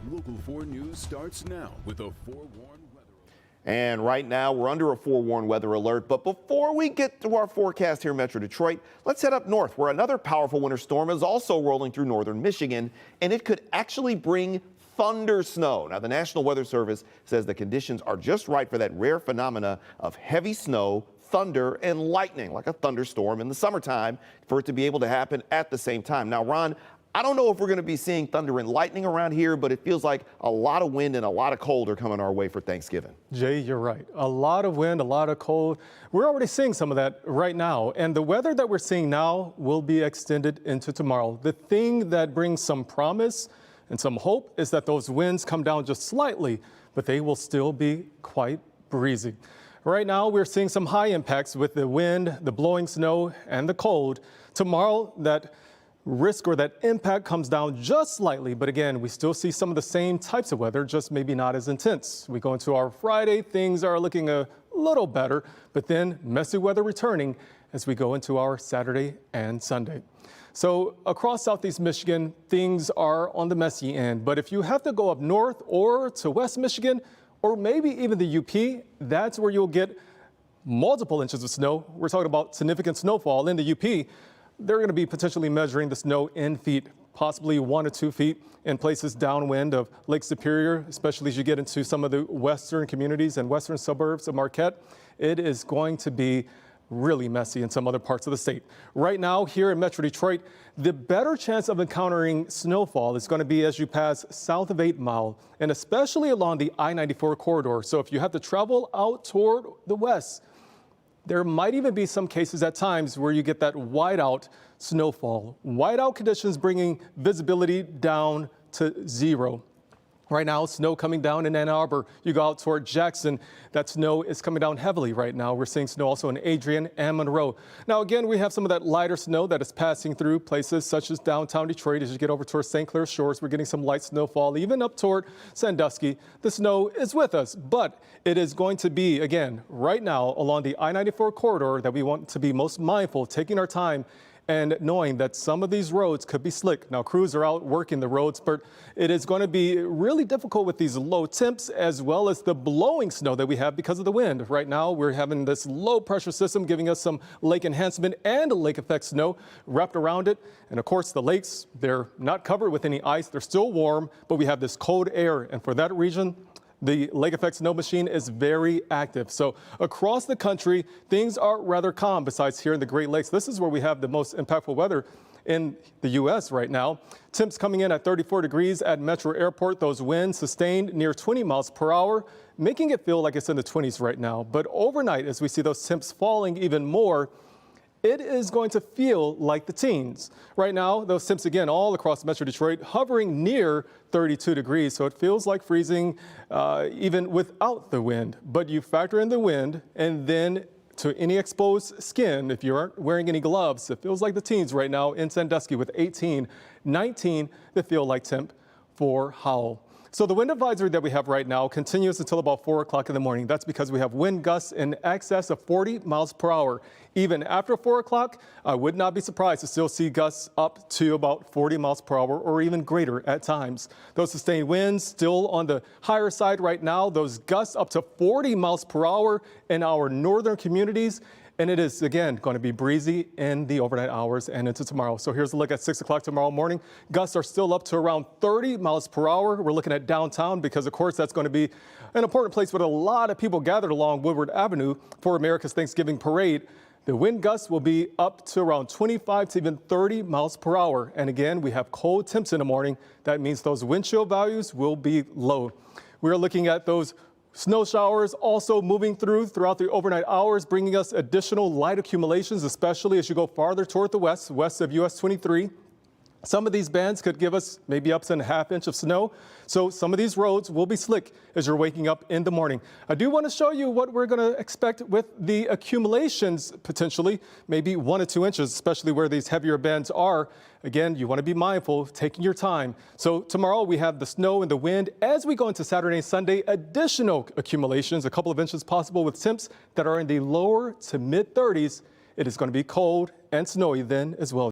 Local 4 News starts now with a forewarned weather alert. And right now we're under a forewarned weather alert. But before we get to our forecast here in Metro Detroit, let's head up north where another powerful winter storm is also rolling through northern Michigan, and it could actually bring thunder snow. Now, the National Weather Service says the conditions are just right for that rare phenomena of heavy snow, thunder, and lightning, like a thunderstorm in the summertime, for it to be able to happen at the same time. Now, Ron, I don't know if we're going to be seeing thunder and lightning around here, but it feels like a lot of wind and a lot of cold are coming our way for Thanksgiving. Jay, you're right. A lot of wind, a lot of cold. We're already seeing some of that right now. And the weather that we're seeing now will be extended into tomorrow. The thing that brings some promise and some hope is that those winds come down just slightly, but they will still be quite breezy. Right now, we're seeing some high impacts with the wind, the blowing snow, and the cold. Tomorrow, that risk or that impact comes down just slightly, but again, we still see some of the same types of weather, just maybe not as intense. We go into our Friday, things are looking a little better, but then messy weather returning as we go into our Saturday and Sunday. So across Southeast Michigan, things are on the messy end, but if you have to go up north or to West Michigan, or maybe even the UP, that's where you'll get multiple inches of snow. We're talking about significant snowfall in the UP. They're going to be potentially measuring the snow in feet, possibly 1 to 2 feet in places downwind of Lake Superior, especially as you get into some of the western communities and western suburbs of Marquette. It is going to be really messy in some other parts of the state. Right now, here in Metro Detroit, the better chance of encountering snowfall is going to be as you pass south of 8 Mile, and especially along the I-94 corridor. So if you have to travel out toward the west, there might even be some cases at times where you get that whiteout snowfall. Whiteout conditions bringing visibility down to 0. Right now, snow coming down in Ann Arbor. You go out toward Jackson, that snow is coming down heavily right now. We're seeing snow also in Adrian and Monroe. Now, again, we have some of that lighter snow that is passing through places such as downtown Detroit. As you get over toward St. Clair Shores, we're getting some light snowfall, even up toward Sandusky. The snow is with us, but it is going to be, again, right now along the I-94 corridor that we want to be most mindful, taking our time and knowing that some of these roads could be slick. Now, crews are out working the roads, but it is going to be really difficult with these low temps as well as the blowing snow that we have because of the wind. Right now, we're having this low pressure system giving us some lake enhancement and lake effect snow wrapped around it. And of course, the lakes, they're not covered with any ice. They're still warm, but we have this cold air. And for that region, the lake effect snow machine is very active. So across the country, things are rather calm besides here in the Great Lakes. This is where we have the most impactful weather in the U.S. right now. Temps coming in at 34 degrees at Metro Airport. Those winds sustained near 20 miles per hour, making it feel like it's in the 20s right now. But overnight, as we see those temps falling even more, it is going to feel like the teens. Right now, those temps again all across Metro Detroit hovering near 32 degrees, so it feels like freezing even without the wind. But you factor in the wind and then to any exposed skin, if you aren't wearing any gloves, it feels like the teens right now in Sandusky with 18, 19 the feel like temp for Howell. So the wind advisory that we have right now continues until about 4 o'clock in the morning. That's because we have wind gusts in excess of 40 miles per hour. Even after 4 o'clock, I would not be surprised to still see gusts up to about 40 miles per hour or even greater at times. Those sustained winds still on the higher side right now. Those gusts up to 40 miles per hour in our northern communities. And it is, again, going to be breezy in the overnight hours and into tomorrow. So here's a look at 6 o'clock tomorrow morning. Gusts are still up to around 30 miles per hour. We're looking at downtown because, of course, that's going to be an important place where a lot of people gathered along Woodward Avenue for America's Thanksgiving Parade. The wind gusts will be up to around 25 to even 30 miles per hour. And again, we have cold temps in the morning. That means those wind chill values will be low. We're looking at those snow showers also moving throughout the overnight hours, bringing us additional light accumulations, especially as you go farther toward the west of US 23. Some of these bands could give us maybe up to a half inch of snow. So some of these roads will be slick as you're waking up in the morning. I do want to show you what we're going to expect with the accumulations, potentially maybe 1 to 2 inches, especially where these heavier bands are. Again, you want to be mindful of taking your time. So tomorrow we have the snow and the wind. As we go into Saturday and Sunday, additional accumulations, a couple of inches possible with temps that are in the lower to mid 30s. It is going to be cold and snowy then as well.